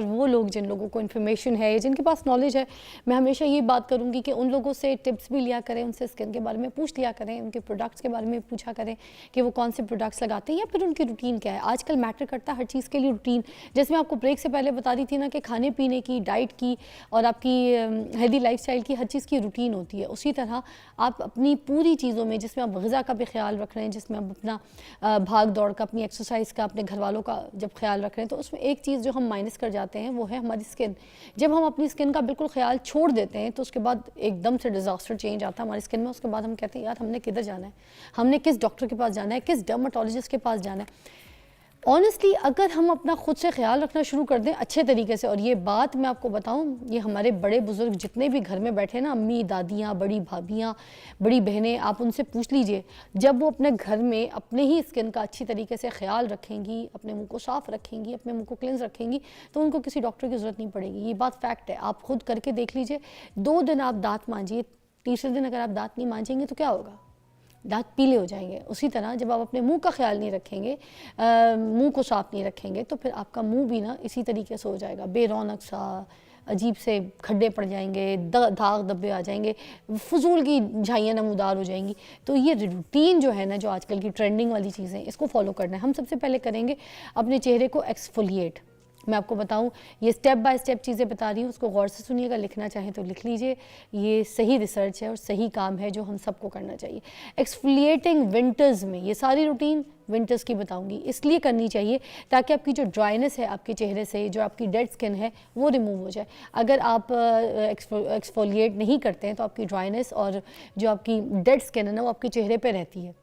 और वो लोग जिन लोगों को इन्फॉर्मेशन है या जिनके पास नॉलेज है, मैं हमेशा ये बात करूँगी कि उन लोगों से टिप्स भी लिया करें, उनसे स्किन के बारे में पूछ लिया करें, उनके प्रोडक्ट्स के बारे में पूछा करें कि वो कौन से प्रोडक्ट्स लगाते हैं या फिर उनकी रूटीन क्या है। आजकल मैटर करता है हर चीज़ के लिए रूटीन। जैसे मैं आपको ब्रेक से पहले बता रही थी ना कि खाने पीने की, डाइट की और आपकी हेल्दी लाइफस्टाइल की हर चीज़ की रूटीन होती है। उसी तरह आप अपनी पूरी चीज़ों में, जिसमें आप ग़िज़ा का भी ख्याल रख रहे हैं, जिसमें आप अपना भाग दौड़ का, अपनी एक्सरसाइज का, अपने घर वालों का जब ख्याल रख रहे हैं, तो उसमें एक चीज़ जो हम माइनस कर जाते हैं वो है हमारी स्किन। जब हम अपनी स्किन का बिल्कुल ख्याल छोड़ देते हैं तो उसके बाद एकदम से डिज़ास्टर चेंज आता है हमारी स्किन में। उसके बाद हम कहते हैं यार हमने किधर जाना है, हमने किस डॉक्टर के पास जाना है, किस डर्माटोलॉजिस्ट के पास जाना है। ऑनेस्टली अगर हम अपना खुद से ख्याल रखना शुरू कर दें अच्छे तरीके से, और ये बात मैं आपको बताऊं, ये हमारे बड़े बुजुर्ग जितने भी घर में बैठे ना, अम्मी, दादियाँ, बड़ी भाभियाँ, बड़ी बहनें, आप उनसे पूछ लीजिए, जब वो अपने घर में अपने ही स्किन का अच्छी तरीके से ख्याल रखेंगी, अपने मुंह को साफ़ रखेंगी, अपने मुंह को क्लिनज रखेंगी, तो उनको किसी डॉक्टर की ज़रूरत नहीं पड़ेगी। ये बात फैक्ट है, आप खुद करके देख लीजिए। 2 दिन आप दाँत मांजिए, तीसरे दिन अगर आप दाँत नहीं मांजेंगे तो क्या होगा? दांत पीले हो जाएंगे। उसी तरह जब आप अपने मुंह का ख्याल नहीं रखेंगे, मुंह को साफ नहीं रखेंगे, तो फिर आपका मुंह भी ना इसी तरीके से हो जाएगा, बेरौनक सा, अजीब से खड्डे पड़ जाएंगे, दाग धब्बे आ जाएंगे, फजूल की झाइयाँ नमूदार हो जाएंगी। तो ये रूटीन जो है ना, जो आजकल की ट्रेंडिंग वाली चीज़ें, इसको फॉलो करना है। हम सबसे पहले करेंगे अपने चेहरे को एक्सफोलिएट। मैं आपको बताऊं, ये स्टेप बाय स्टेप चीज़ें बता रही हूँ, उसको गौर से सुनिएगा, लिखना चाहें तो लिख लीजिए। ये सही रिसर्च है और सही काम है जो हम सबको करना चाहिए। एक्सफोलिएटिंग विंटर्स में, ये सारी रूटीन विंटर्स की बताऊंगी, इसलिए करनी चाहिए ताकि आपकी जो ड्राइनेस है आपके चेहरे से, जो आपकी डेड स्किन है, वो रिमूव हो जाए। अगर आप एक्सफोलिएट नहीं करते हैं तो आपकी ड्राइनेस और जो आपकी डेड स्किन है ना, वो आपके चेहरे पर रहती है।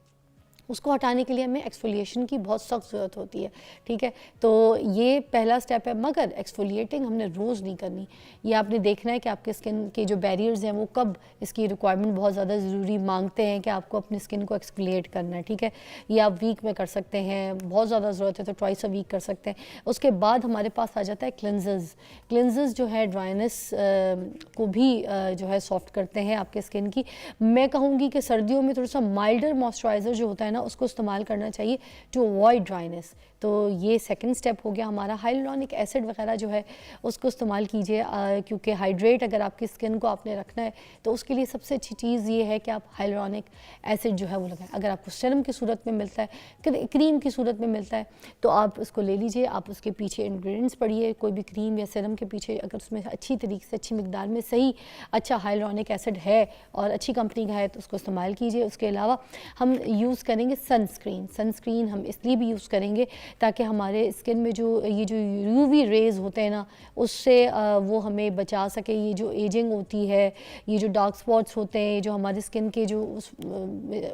उसको हटाने के लिए हमें एक्सफोलिएशन की बहुत सख्त ज़रूरत होती है, ठीक है। तो ये पहला स्टेप है, मगर एक्सफोलिएटिंग हमने रोज़ नहीं करनी। ये आपने देखना है कि आपके स्किन के जो बैरियर्स हैं वो कब इसकी रिक्वायरमेंट बहुत ज़्यादा ज़रूरी मांगते हैं कि आपको अपनी स्किन को एक्सफोलिएट करना है, ठीक है। ये आप वीक में कर सकते हैं, बहुत ज़्यादा ज़रूरत है तो ट्वाइस अ वीक कर सकते हैं। उसके बाद हमारे पास आ जाता है क्लिनजर्स। क्लिनजर्स जो है ड्राइनेस को भी जो है सॉफ्ट करते हैं आपके स्किन की। मैं कहूँगी कि सर्दियों में थोड़ा सा माइल्डर मॉइस्चराइज़र जो होता है ना, उसको इस्तेमाल करना चाहिए टू अवॉइड ड्राइनेस। तो ये सेकंड स्टेप हो गया हमारा। हाइलुरोनिक एसिड वगैरह जो है उसको इस्तेमाल कीजिए, क्योंकि हाइड्रेट अगर आपकी स्किन को आपने रखना है तो उसके लिए सबसे अच्छी चीज़ ये है कि आप हाइलुरोनिक एसिड जो है वो लगाएं। अगर आपको सीरम की सूरत में मिलता है, क्रीम की सूरत में मिलता है, तो आप उसको ले लीजिए। आप उसके पीछे इंग्रेडिएंट्स पढ़िए, कोई भी क्रीम या सीरम के पीछे अगर उसमें अच्छी तरीके से, अच्छी मिकदार में सही अच्छा हाइलुरोनिक एसिड है और अच्छी कंपनी का है तो उसको इस्तेमाल कीजिए। उसके अलावा हम यूज़ करेंगे सनस्क्रीन हम इसलिए भी यूज़ करेंगे ताकि हमारे स्किन में जो ये जो यूवी रेज़ होते हैं ना, उससे वो हमें बचा सके। ये जो एजिंग होती है, ये जो डार्क स्पॉट्स होते हैं, जो हमारी स्किन के जो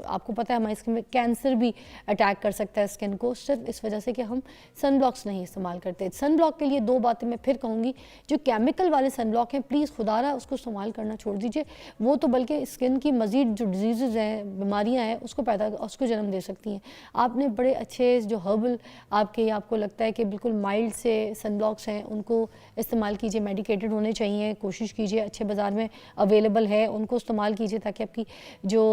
आपको पता है हमारी स्किन में कैंसर भी अटैक कर सकता है स्किन को, सिर्फ इस वजह से कि हम सन ब्लॉक्स नहीं इस्तेमाल करते। सन ब्लॉक के लिए 2 बातें मैं फिर कहूँगी, जो केमिकल वाले सन ब्लॉक हैं प्लीज़ खुदारा उसको इस्तेमाल करना छोड़ दीजिए। वो तो बल्कि स्किन की मज़ीद जो डिजीज़ हैं, बीमारियाँ हैं, उसको जन्म दे सकती हैं। आपने बड़े अच्छे जो हर्बल आपको लगता है कि बिल्कुल माइल्ड से सनब्लॉक्स हैं, उनको इस्तेमाल कीजिए। मेडिकेटेड होने चाहिए, कोशिश कीजिए, अच्छे बाज़ार में अवेलेबल है, उनको इस्तेमाल कीजिए ताकि आपकी जो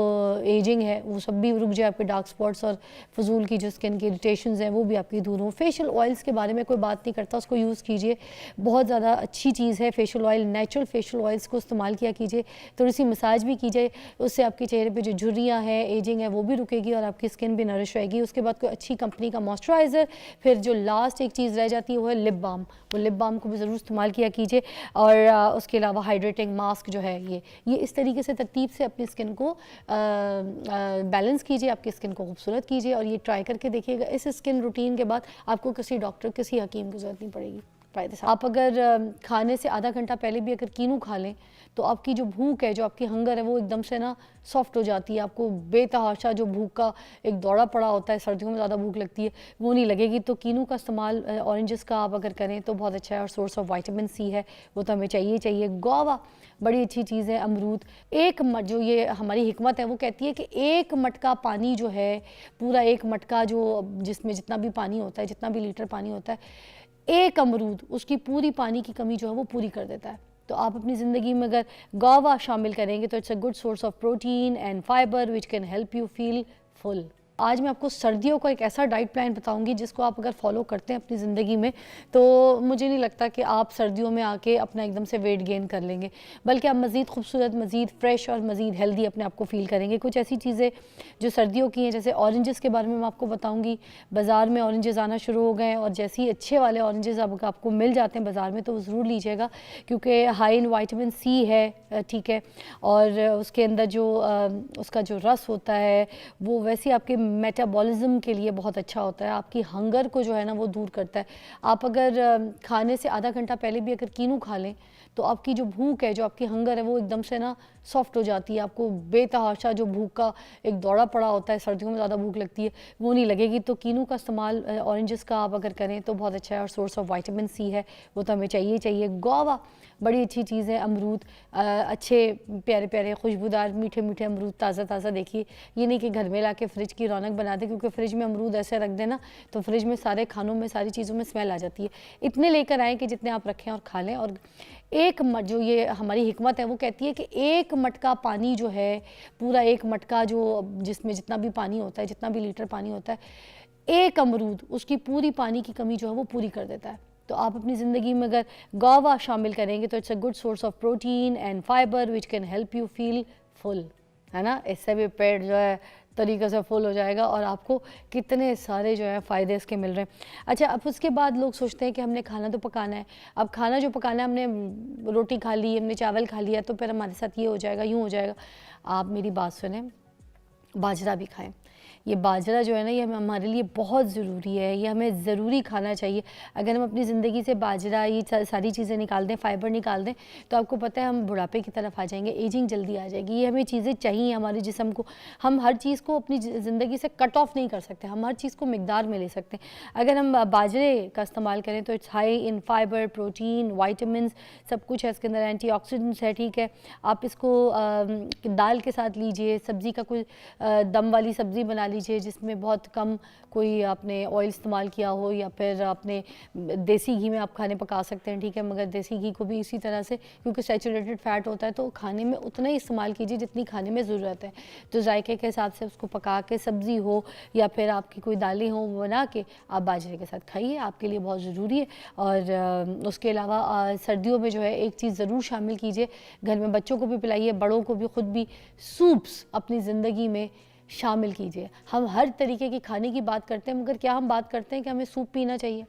एजिंग है वो सब भी रुक जाए, आपके डार्क स्पॉट्स और फजूल की जो स्किन की इरिटेशंस हैं वो भी आपकी दूर हों। फेशियल ऑयल्स के बारे में कोई बात नहीं करता, उसको यूज़ कीजिए, बहुत ज़्यादा अच्छी चीज़ है facial oil. Natural facial oils को इस्तेमाल किया कीजिए, थोड़ी सी मसाज भी कीजिए, उससे आपके चेहरे पर जो झुर्रियाँ हैं, एजिंग है, वो भी रुकेगी और आपकी स्किन भी नरिश रहेगी। उसके बाद कोई अच्छी कंपनी का मॉइस्चराइज़र। फिर जो लास्ट एक चीज़ रह जाती है वो है लिप बाम। वो लिप बाम को भी ज़रूर इस्तेमाल किया कीजिए। और उसके अलावा हाइड्रेटिंग मास्क जो है ये इस तरीके से तरतीब से अपनी स्किन को बैलेंस कीजिए, आपकी स्किन को खूबसूरत कीजिए और ये ट्राई करके देखिएगा। इस स्किन रूटीन के बाद आपको किसी डॉक्टर, किसी हकीम की ज़रूरत नहीं पड़ेगी। आप अगर खाने से आधा घंटा पहले भी अगर कीनू खा लें तो आपकी जो भूख है, जो आपकी हंगर है, वो एकदम से ना सॉफ्ट हो जाती है। आपको बेतहाशा जो भूख का एक दौड़ा पड़ा होता है, सर्दियों में ज़्यादा भूख लगती है, वो नहीं लगेगी। तो कीनू का इस्तेमाल ऑरेंजेस का आप अगर करें तो बहुत अच्छा है और सोर्स ऑफ विटामिन सी है, वो तो हमें चाहिए। गुआवा बड़ी अच्छी चीज़ है। अमरूद, जो ये हमारी हिकमत है वो कहती है कि 1 मटका पानी जो है, पूरा 1 मटका जो जिसमें जितना भी पानी होता है, जितना भी लीटर पानी होता है, 1 अमरूद उसकी पूरी पानी की कमी जो है वो पूरी कर देता है। तो आप अपनी ज़िंदगी में अगर गुआवा शामिल करेंगे तो it's a good source of protein and fibre which can help you feel full. आज मैं आपको सर्दियों का एक ऐसा डाइट प्लान बताऊंगी जिसको आप अगर फॉलो करते हैं अपनी ज़िंदगी में तो मुझे नहीं लगता कि आप सर्दियों में आके अपना एकदम से वेट गेन कर लेंगे, बल्कि आप मज़ीद खूबसूरत, मज़ीद फ्रेश और मज़ीद हेल्दी अपने आप को फ़ील करेंगे। कुछ ऐसी चीज़ें जो सर्दियों की हैं, जैसे ऑरेंजेस के बारे में मैं आपको बताऊँगी। बाज़ार में ऑरेंजेस आना शुरू हो गए हैं और जैसे ही अच्छे वाले ऑरेंजेस अब आपको मिल जाते हैं बाज़ार में तो वो ज़रूर लीजिएगा, क्योंकि हाई इन विटामिन सी है, ठीक है, और उसके अंदर जो उसका जो रस होता है वो वैसे आपके मेटाबॉलिज्म के लिए बहुत अच्छा होता है, आपकी हंगर को जो है ना वो दूर करता है। आप अगर खाने से आधा घंटा पहले भी अगर कीनू खा लें तो आपकी जो भूख है, जो आपकी हंगर है, वो एकदम से ना सॉफ्ट हो जाती है। आपको बेतहाशा जो भूख का एक दौड़ा पड़ा होता है, सर्दियों में ज़्यादा भूख लगती है, वो नहीं लगेगी। तो कीनू का इस्तेमाल ऑरेंजेस का आप अगर करें तो बहुत अच्छा है और सोर्स ऑफ विटामिन सी है, वो तो हमें चाहिए चाहिए। गुआवा बड़ी अच्छी चीज़ है। अमरूद अच्छे प्यारे प्यारे खुशबूदार मीठे मीठे अमरूद ताज़ा ताज़ा, देखिए ये नहीं कि घर में ला के फ्रिज की रौनक बना दे, क्योंकि फ्रिज में अमरूद ऐसे रख देना तो फ्रिज में सारे खानों में सारी चीज़ों में स्मेल आ जाती है। इतने लेकर आएँ कि जितने आप रखें और खा लें। और एक जो ये हमारी हिकमत है वो कहती है कि एक मटका पानी जो है, पूरा एक मटका जो जिसमें जितना भी पानी होता है, जितना भी लीटर पानी होता है, एक अमरूद उसकी पूरी पानी की कमी जो है वो पूरी कर देता है। तो आप अपनी ज़िंदगी में अगर गुआवा शामिल करेंगे तो it's a good source of protein and fibre which can help you feel full, है ना। इससे भी पेट जो है तरीके से फुल हो जाएगा और आपको कितने सारे जो है फ़ायदे इसके मिल रहे हैं। अच्छा, अब उसके बाद लोग सोचते हैं कि हमने खाना तो पकाना है, अब खाना जो पकाना है, हमने रोटी खा ली, हमने चावल खा लिया, तो फिर हमारे साथ ये हो जाएगा, यूँ हो जाएगा। आप मेरी बात सुने, बाजरा भी खाएं। ये बाजरा जो है ना, ये हमारे लिए बहुत ज़रूरी है, ये हमें ज़रूरी खाना चाहिए। अगर हम अपनी ज़िंदगी से बाजरा, ये सारी चीज़ें निकाल दें, फाइबर निकाल दें, तो आपको पता है हम बुढ़ापे की तरफ आ जाएंगे, एजिंग जल्दी आ जाएगी। ये हमें चीज़ें चाहिए हमारे जिस्म को। हम हर चीज़ को अपनी ज़िंदगी से कट ऑफ नहीं कर सकते, हम हर चीज़ को मिकदार में ले सकते हैं। अगर हम बाजरे का इस्तेमाल करें तो it's high in fibre, protein, vitamin, सब कुछ है इसके अंदर, एंटीऑक्सीडेंट्स है, ठीक है। आप इसको दाल के साथ लीजिए, सब्ज़ी का कोई दम वाली सब्ज़ी बना लीजिए जिसमें बहुत कम कोई आपने ऑयल इस्तेमाल किया हो, या फिर आपने देसी घी में आप खाने पका सकते हैं, ठीक है। मगर देसी घी को भी इसी तरह से, क्योंकि सैचुरेटेड फैट होता है, तो खाने में उतना ही इस्तेमाल कीजिए जितनी खाने में ज़रूरत है। तो जायके के हिसाब से उसको पका के, सब्ज़ी हो या फिर आपकी कोई दालें हो, वो बना के आप बाजरे के साथ खाइए, आपके लिए बहुत ज़रूरी है। और उसके अलावा सर्दियों में जो है एक चीज़ ज़रूर शामिल कीजिए, घर में बच्चों को भी पिलाइए, बड़ों को भी, ख़ुद भी सूप्स अपनी ज़िंदगी में शामिल कीजिए। हम हर तरीके की खाने की बात करते हैं, मगर क्या हम बात करते हैं कि हमें सूप पीना चाहिए?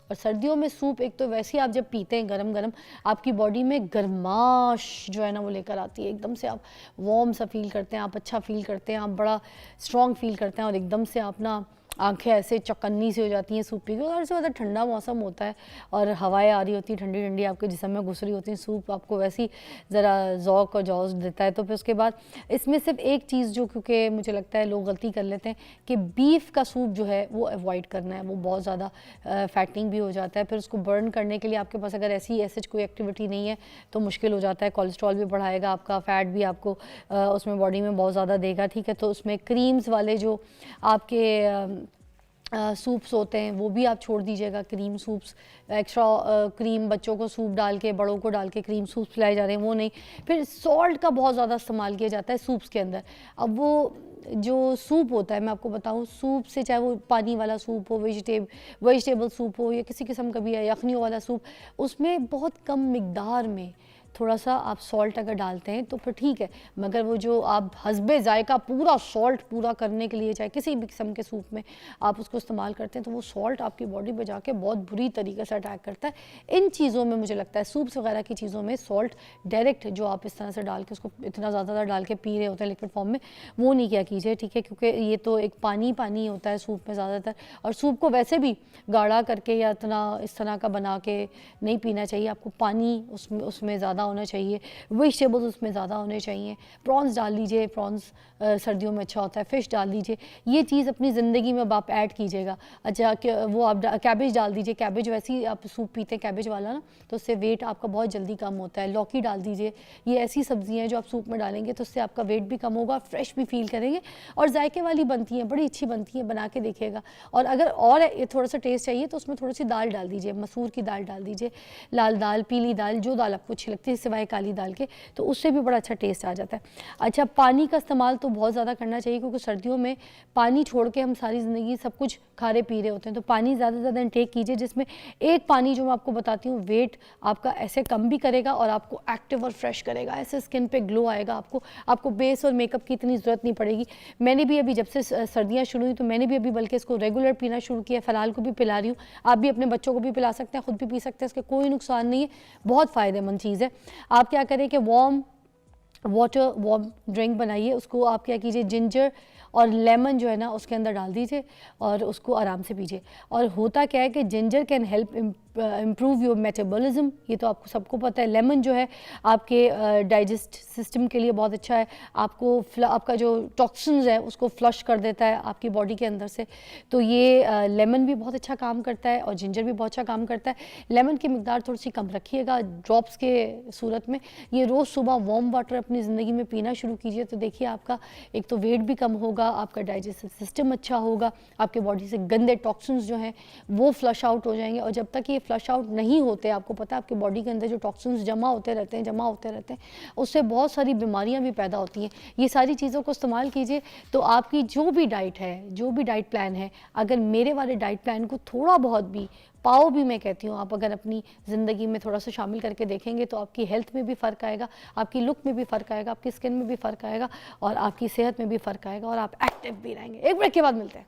और सर्दियों में सूप, एक तो वैसे ही आप जब पीते हैं गरम गरम, आपकी बॉडी में गर्माश जो है ना वो लेकर आती है, एकदम से आप वार्म सा फील करते हैं, आप अच्छा फील करते हैं, आप बड़ा स्ट्रॉन्ग फील करते हैं, और एकदम से आप ना आंखें ऐसे चौकन्नी सी हो जाती हैं सूप पी के। और इससे ज़्यादा ठंडा मौसम होता है और हवाएं आ रही होती हैं ठंडी ठंडी, आपके जिस्म में घुस रही होती हैं, सूप आपको वैसे ही ज़रा ज़ौक़ और जौज़ देता है। तो फिर उसके बाद इसमें सिर्फ एक चीज़ जो, क्योंकि मुझे लगता है लोग गलती कर लेते हैं कि बीफ का सूप जो है वो अवॉइड करना है, वो बहुत ज़्यादा फैटिंग भी हो जाता है। फिर उसको बर्न करने के लिए आपके पास अगर ऐसी कोई एक्टिविटी नहीं है तो मुश्किल हो जाता है, कोलेस्ट्रॉल भी बढ़ाएगा आपका, फ़ैट भी आपको उसमें बॉडी में बहुत ज़्यादा देगा, ठीक है। तो उसमें क्रीम्स वाले जो आपके सूप्स होते हैं वो भी आप छोड़ दीजिएगा, क्रीम सूप्स, एक्स्ट्रा क्रीम बच्चों को सूप डाल के, बड़ों को डाल के क्रीम सूप्स पिलाए जा रहे हैं, वो नहीं। फिर सॉल्ट का बहुत ज़्यादा इस्तेमाल किया जाता है सूप्स के अंदर। अब वो जो सूप होता है, मैं आपको बताऊं, सूप से चाहे वो पानी वाला सूप हो, वेजिटेबल सूप हो, या किसी किस्म का भी है यखनियों वाला सूप, उसमें बहुत कम मिकदार में थोड़ा सा आप सॉल्ट अगर डालते हैं तो फिर ठीक है। मगर वो जो आप हस्बे जायका पूरा सॉल्ट पूरा करने के लिए, चाहे किसी भी किस्म के सूप में आप उसको इस्तेमाल करते हैं, तो वो सॉल्ट आपकी बॉडी पे जाके बहुत बुरी तरीके से अटैक करता है। इन चीज़ों में मुझे लगता है सूप्स वगैरह की चीज़ों में सॉल्ट डायरेक्ट जो आप इस तरह से डाल के उसको इतना ज़्यादा डाल के पी रहे होते हैं लिक्विड फॉर्म में, वो नहीं किया कीजिए, ठीक है। क्योंकि ये तो एक पानी पानी होता है सूप में ज़्यादातर, और सूप को वैसे भी गाढ़ा करके या इतना इस तरह का बना के नहीं पीना चाहिए। आपको पानी उसमें ज़्यादा होना चाहिए, वेजिटेबल्स उसमें ज़्यादा होने चाहिए, प्रॉन्स डाल लीजिए, प्रॉन्स सर्दियों में अच्छा होता है, फ़िश डाल दीजिए, ये चीज़ अपनी ज़िंदगी में अब आप ऐड कीजिएगा। अच्छा, वो आप कैबेज डाल दीजिए, कैबेज वैसे ही आप सूप पीते हैं कैबेज वाला ना, तो उससे वेट आपका बहुत जल्दी कम होता है। लौकी डाल दीजिए, ये ऐसी सब्जियाँ हैं जो आप सूप में डालेंगे तो उससे आपका वेट भी कम होगा, फ्रेश भी फील करेंगे, और जायके वाली बनती हैं, बड़ी अच्छी बनती हैं, बना के देखिएगा। और अगर और थोड़ा सा टेस्ट चाहिए तो उसमें थोड़ी सी दाल डाल दीजिए, मसूर की दाल डाल दीजिए, लाल दाल, पीली दाल, जो दाल आपको अच्छी लगती है, कोई सिवाय काली दाल के, तो उससे भी बड़ा अच्छा टेस्ट आ जाता है। अच्छा, पानी का इस्तेमाल तो बहुत ज़्यादा करना चाहिए, क्योंकि सर्दियों में पानी छोड़ के हम सारी ज़िंदगी सब कुछ खा रहे पी रहे होते हैं, तो पानी ज़्यादा से ज़्यादा इंटेक कीजिए, जिसमें एक पानी जो मैं आपको बताती हूँ वेट आपका ऐसे कम भी करेगा और आपको एक्टिव और फ्रेश करेगा, ऐसे स्किन पे ग्लो आएगा, आपको बेस और मेकअप की इतनी ज़रूरत नहीं पड़ेगी। मैंने भी अभी जब से सर्दियाँ शुरू हुई तो मैंने भी अभी बल्कि इसको रेगुलर पीना शुरू किया, फ़िलहाल को भी पिला रही हूँ। आप भी अपने बच्चों को भी पिला सकते हैं, खुद भी पी सकते हैं, इसके कोई नुकसान नहीं है, बहुत फ़ायदेमंद चीज़ है। आप क्या करें कि वार्म ड्रिंक बनाइए, उसको आप क्या कीजिए, जिंजर और लेमन जो है ना उसके अंदर डाल दीजिए और उसको आराम से पीजिए। और होता क्या है कि ginger can help improve your metabolism, ये तो आपको सबको पता है। लेमन जो है आपके डाइजेस्ट सिस्टम के लिए बहुत अच्छा है, आपका जो टॉक्सिन्स है उसको फ्लश कर देता है आपकी बॉडी के अंदर से, तो ये लेमन भी बहुत अच्छा काम करता है और जिंजर भी बहुत अच्छा काम करता है। लेमन की मिकदार थोड़ी सी कम रखिएगा ड्रॉप्स के सूरत में, ये रोज़ सुबह वार्म वाटर अपनी ज़िंदगी में पीना शुरू कीजिए, तो देखिए आपका एक तो वेट भी कम होगा, आपका डाइजेस्टिव सिस्टम अच्छा होगा, आपके बॉडी से गंदे टॉक्सिन्स जो हैं वो फ्लश आउट हो जाएंगे। और जब तक ये फ्लश आउट नहीं होते, आपको पता है आपकी बॉडी के अंदर जो टॉक्सिन्स जमा होते रहते हैं, उससे बहुत सारी बीमारियां भी पैदा होती हैं। ये सारी चीज़ों को इस्तेमाल कीजिए, तो आपकी जो भी डाइट है, जो भी डाइट प्लान है, अगर मेरे वाले डाइट प्लान को थोड़ा बहुत भी पाव भी मैं कहती हूँ आप अगर अपनी ज़िंदगी में थोड़ा सा शामिल करके देखेंगे, तो आपकी हेल्थ में भी फ़र्क आएगा, आपकी लुक में भी फ़र्क आएगा, आपकी स्किन में भी फ़र्क आएगा और आपकी सेहत में भी फ़र्क आएगा और आप एक्टिव भी रहेंगे। एक ब्रेक के बाद मिलते हैं।